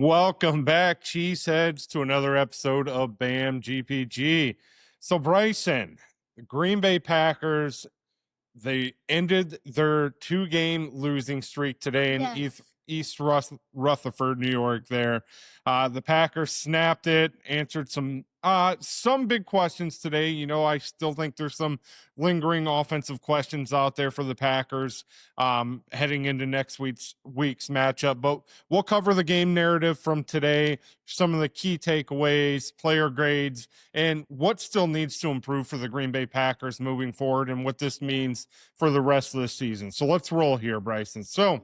Welcome back, Cheeseheads, to another episode of BAM GPG. So, Bryson, the Green Bay Packers, they ended their 2-game losing streak today in East Rutherford, New York. The Packers snapped it, answered some big questions today. I still think there's some lingering offensive questions out there for the Packers heading into next week's matchup. But we'll cover the game narrative from today, some of the key takeaways, player grades, and what still needs to improve for the Green Bay Packers moving forward, and what this means for the rest of the season. So let's roll here, Bryson. So,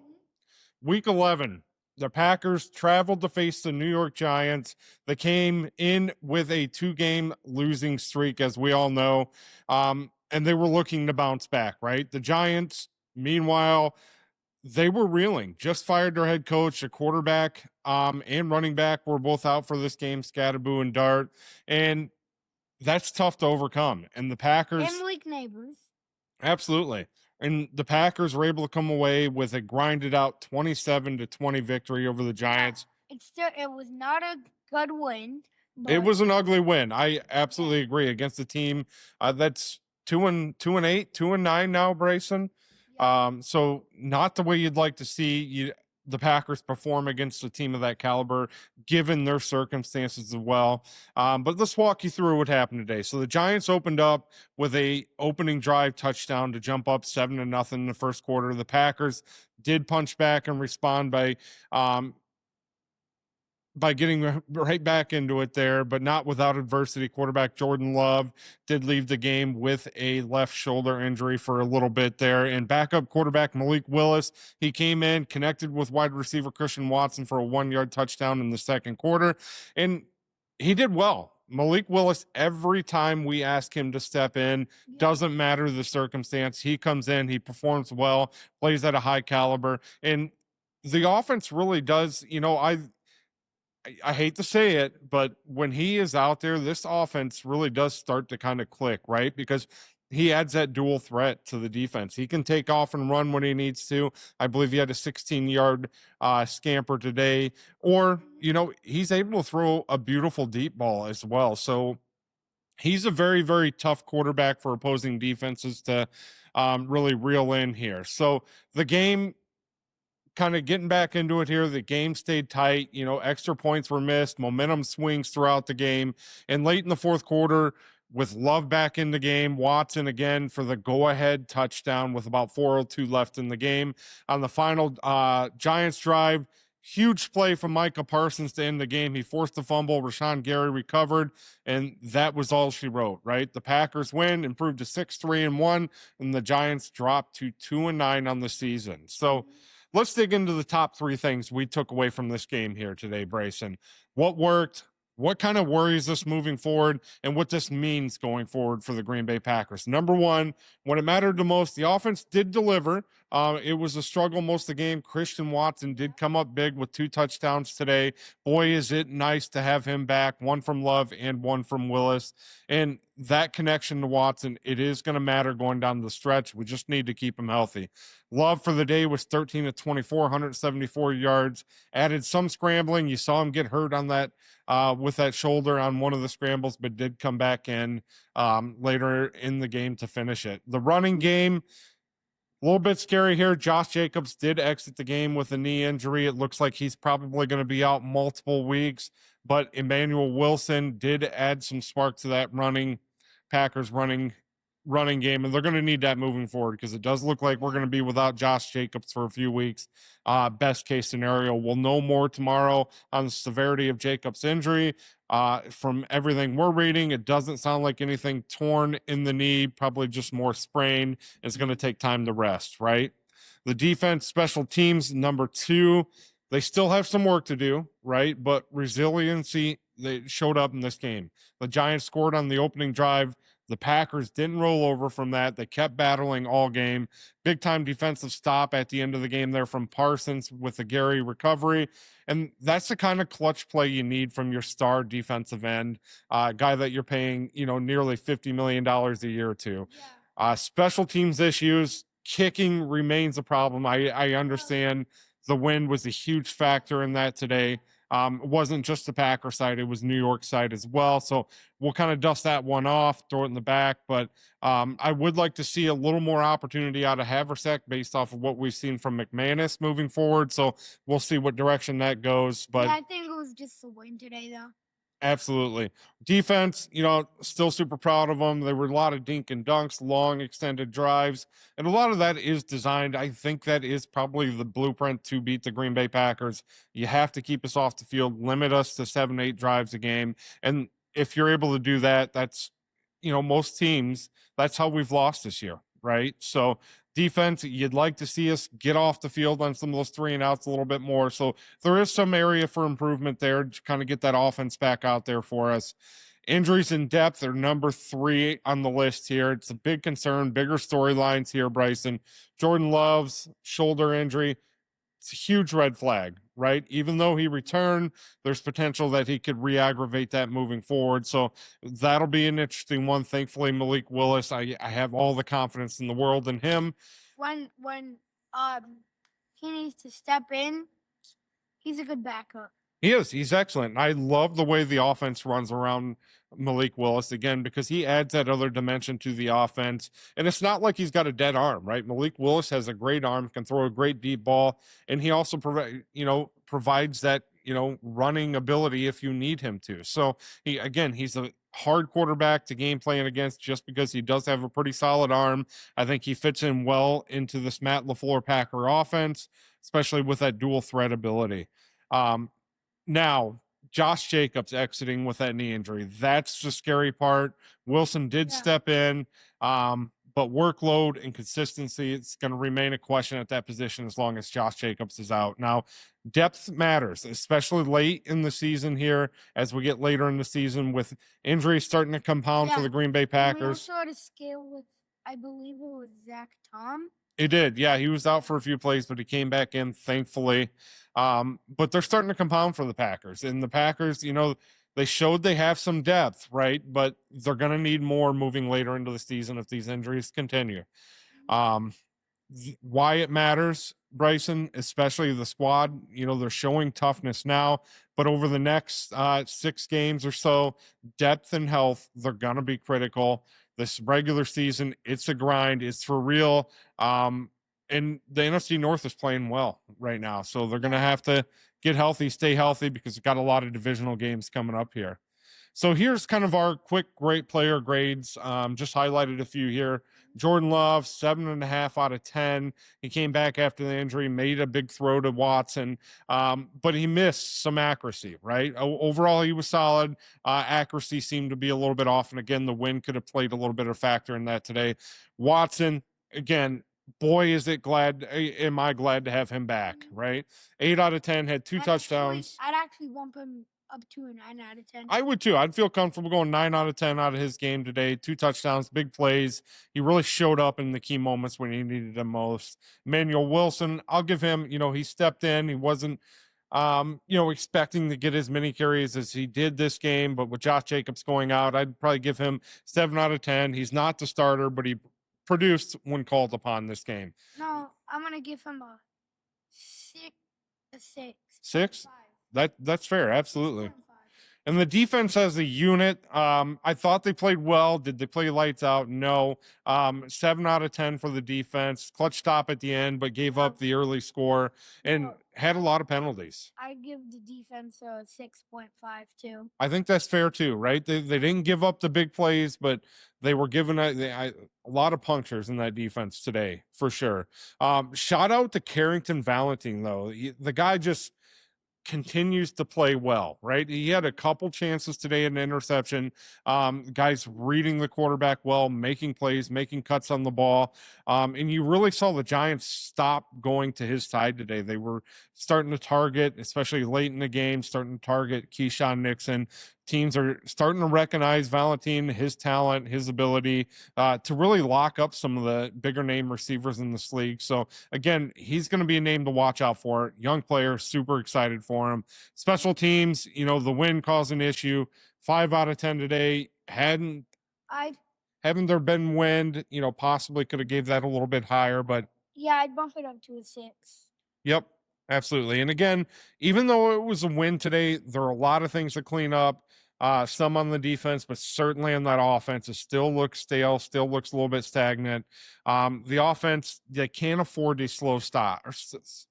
Week 11, the Packers traveled to face the New York Giants. They came in with a 2-game losing streak, as we all know, and they were looking to bounce back, right? The Giants, meanwhile, they were reeling. Just fired their head coach, a quarterback and running back were both out for this game, Scatterboo and Dart, and that's tough to overcome. And the Packers... And weak neighbors. Absolutely. And the Packers were able to come away with a grinded out 27-20 victory over the Giants. It was not a good win. It was an ugly win. I absolutely agree, against a team that's 2-8, 2-9 now, Bryson. Yeah. So not the way you'd like to see the Packers perform against a team of that caliber, given their circumstances as well. But let's walk you through what happened today. So the Giants opened up with a opening drive touchdown to jump up 7-0 in the first quarter. The Packers did punch back and respond by getting right back into it there, but not without adversity. Quarterback Jordan Love did leave the game with a left shoulder injury for a little bit there. And backup quarterback Malik Willis, he came in, connected with wide receiver Christian Watson for a 1-yard touchdown in the second quarter. And he did well. Malik Willis, every time we ask him to step in, doesn't matter the circumstance, he comes in, he performs well, plays at a high caliber. And the offense really does, I hate to say it, but when he is out there, this offense really does start to kind of click, right? Because he adds that dual threat to the defense. He can take off and run when he needs to. I believe he had a 16-yard scamper today. Or, he's able to throw a beautiful deep ball as well. So he's a very, very tough quarterback for opposing defenses to really reel in here. So the game, kind of getting back into it here, the game stayed tight. Extra points were missed, momentum swings throughout the game. And late in the fourth quarter, with Love back in the game, Watson again for the go-ahead touchdown with about 4:02 left in the game. On the final Giants drive, huge play from Micah Parsons to end the game. He forced a fumble. Rashawn Gary recovered, and that was all she wrote, right? The Packers win, improved to 6-3-1, and the Giants dropped to 2-9 on the season. So let's dig into the top 3 things we took away from this game here today, Bryson. What worked? What kind of worries us moving forward, and what this means going forward for the Green Bay Packers? Number one, when it mattered the most, the offense did deliver. It was a struggle most of the game. Christian Watson did come up big with 2 touchdowns today. Boy, is it nice to have him back, one from Love and one from Willis. And that connection to Watson, it is going to matter going down the stretch. We just need to keep him healthy. Love for the day was 13-24, 174 yards, added some scrambling. You saw him get hurt on that with that shoulder on one of the scrambles, but did come back in later in the game to finish it. The running game, a little bit scary here. Josh Jacobs did exit the game with a knee injury. It looks like he's probably going to be out multiple weeks, but Emmanuel Wilson did add some spark to that Packers running game, and they're going to need that moving forward, because it does look like we're going to be without Josh Jacobs for a few weeks. Best case scenario, we'll know more tomorrow on the severity of Jacobs' injury. From everything we're reading, it doesn't sound like anything torn in the knee, probably just more sprain. It's going to take time to rest, right? The defense, special teams, number 2, they still have some work to do, right? But resiliency, they showed up in this game. The Giants scored on the opening drive. The Packers didn't roll over from that. They kept battling all game. Big time defensive stop at the end of the game there from Parsons with the Gary recovery. And that's the kind of clutch play you need from your star defensive end, guy that you're paying, nearly $50 million a year to. Yeah. Special teams issues, kicking remains a problem. I understand the wind was a huge factor in that today. It wasn't just the Packer side, it was New York side as well. So we'll kind of dust that one off, throw it in the back. But I would like to see a little more opportunity out of Haversack based off of what we've seen from McManus moving forward. So we'll see what direction that goes. But yeah, I think it was just a win today, though. absolutely. Defense, still super proud of them. There were a lot of dink and dunks, long extended drives, and a lot of that is designed. I think that is probably the blueprint to beat the Green Bay Packers. You have to keep us off the field, limit us to 7, 8 drives a game. And if you're able to do that, that's, most teams, that's how we've lost this year, right? So defense, you'd like to see us get off the field on some of those 3 and outs a little bit more. So there is some area for improvement there to kind of get that offense back out there for us. Injuries in depth are number 3 on the list here. It's a big concern, bigger storylines here, Bryson. Jordan Love's shoulder injury. It's a huge red flag, right? Even though he returned, there's potential that he could re-aggravate that moving forward. So that'll be an interesting one. Thankfully, Malik Willis, I have all the confidence in the world in him. When he needs to step in, he's a good backup. He is. He's excellent. I love the way the offense runs around Malik Willis again, because he adds that other dimension to the offense. And it's not like he's got a dead arm, right? Malik Willis has a great arm, can throw a great deep ball, and he also provides that, running ability if you need him to. So he's a hard quarterback to game plan against just because he does have a pretty solid arm. I think he fits in well into this Matt LaFleur Packer offense, especially with that dual threat ability. Now, Josh Jacobs exiting with that knee injury. That's the scary part. Wilson did step in, but workload and consistency, it's going to remain a question at that position as long as Josh Jacobs is out. Now, depth matters, especially late in the season here as we get later in the season with injuries starting to compound for the Green Bay Packers. We also had a scale with, I believe it was Zach Tom. He did. Yeah, he was out for a few plays, but he came back in, thankfully. But they're starting to compound for the Packers. And the Packers, they showed they have some depth, right? But they're going to need more moving later into the season if these injuries continue. Why it matters, Bryson, especially the squad, they're showing toughness now, but over the next 6 games or so, depth and health, they're going to be critical. This regular season, it's a grind. It's for real. And the NFC North is playing well right now. So they're going to have to get healthy, stay healthy, because we've got a lot of divisional games coming up here. So here's kind of our quick great player grades. Just highlighted a few here. Jordan Love, 7.5 out of 10. He came back after the injury, made a big throw to Watson, but he missed some accuracy, right? Overall, he was solid. Accuracy seemed to be a little bit off. And again, the wind could have played a little bit of factor in that today. Watson, again, boy, am I glad to have him back, right? 8 out of 10, had 2 touchdowns. I'd actually bump him up to a 9 out of 10. I would too. I'd feel comfortable going 9 out of 10 out of his game today. 2 touchdowns, big plays. He really showed up in the key moments when he needed them most. Emmanuel Wilson, I'll give him, he stepped in. He wasn't, expecting to get as many carries as he did this game, but with Josh Jacobs going out, I'd probably give him 7 out of 10. He's not the starter, but he produced when called upon this game. No, I'm going to give him a 6. 6? That's fair. Absolutely. And the defense as a unit, I thought they played well. Did they play lights out? No. 7 out of 10 for the defense. Clutch stop at the end, but gave up the early score and had a lot of penalties. I give the defense a 6.5 too. I think that's fair too, right? They didn't give up the big plays, but they were given a lot of punctures in that defense today, for sure. Shout out to Carrington Valentine, though. The guy just continues to play well, right? He had a couple chances today, an interception. Guys reading the quarterback well, making plays, making cuts on the ball. And you really saw the Giants stop going to his side today. They were starting to target, especially late in the game, starting to target Keyshawn Nixon. Teams are starting to recognize Valentine, his talent, his ability to really lock up some of the bigger name receivers in this league. So again, he's going to be a name to watch out for. Young player, super excited for him. Special teams, the win caused an issue. 5 out of 10 today. Haven't there been wind, possibly could have gave that a little bit higher, but yeah, I'd bump it up to a 6. Yep. Absolutely. And again, even though it was a win today, there are a lot of things to clean up. Some on the defense, but certainly on that offense, it still looks stale, still looks a little bit stagnant. The offense, they can't afford these slow start,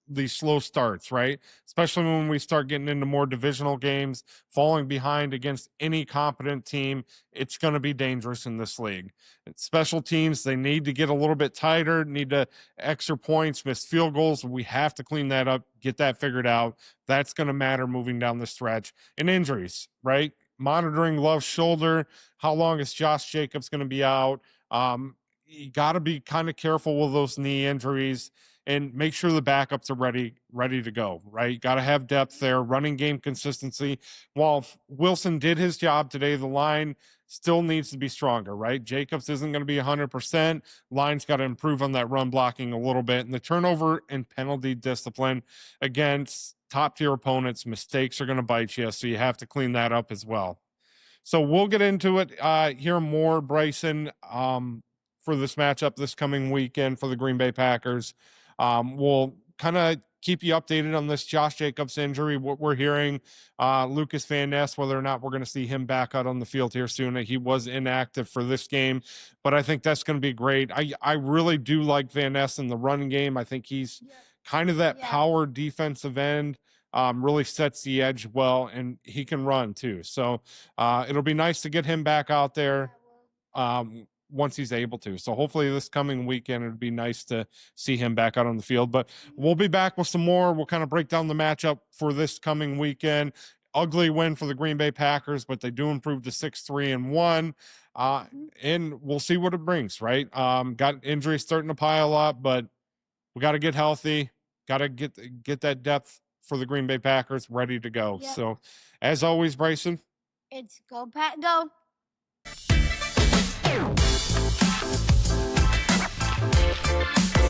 these slow starts, right? Especially when we start getting into more divisional games, falling behind against any competent team, it's going to be dangerous in this league. Special teams, they need to get a little bit tighter, need to extra points, missed field goals. We have to clean that up, get that figured out. That's going to matter moving down the stretch. And injuries, right? Monitoring Love's shoulder. How long is Josh Jacobs going to be out? You got to be kind of careful with those knee injuries and make sure the backups are ready to go, right? Got to have depth there, running game consistency. While Wilson did his job today, the line still needs to be stronger, right? Jacobs isn't going to be 100%. Line's got to improve on that run blocking a little bit. And the turnover and penalty discipline against top tier opponents, mistakes are going to bite you. So you have to clean that up as well. So we'll get into it here more, Bryson, for this matchup this coming weekend for the Green Bay Packers. We'll kind of keep you updated on this Josh Jacobs injury, what we're hearing. Lucas Van Ness, whether or not we're going to see him back out on the field here soon. He was inactive for this game, but I think that's going to be great. I really do like Van Ness in the running game. I think he's kind of that power defensive end. Really sets the edge well, and he can run too. So it'll be nice to get him back out there once he's able to. So hopefully this coming weekend, it'd be nice to see him back out on the field. But we'll be back with some more. We'll kind of break down the matchup for this coming weekend. Ugly win for the Green Bay Packers, but they do improve to 6-3-1. And we'll see what it brings, right? Got injuries starting to pile up, but we got to get healthy. Got to get that depth for the Green Bay Packers ready to go. So, as always, Bryson, it's go Pack go.